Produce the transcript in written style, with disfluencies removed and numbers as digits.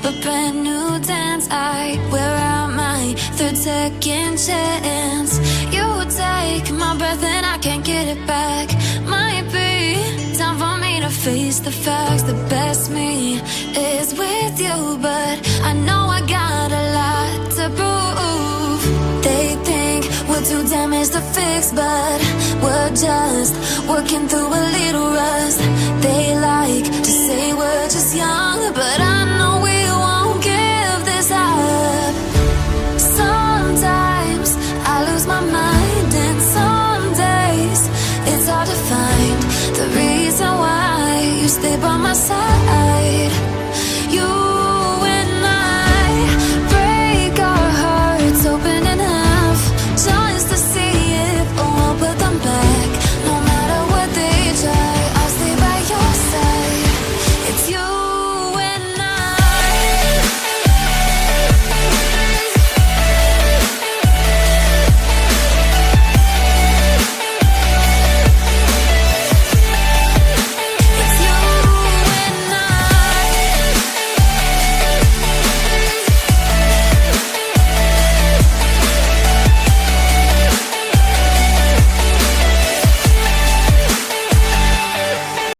but brand new dance. I wear out my third second chance. You take my breath and I can't get it back. Might be time for me to face the facts. The best me is with you, but I know I got a lot to prove. They think we're too damaged to fix, but we're just working through a little rust. They like to say we're just young, but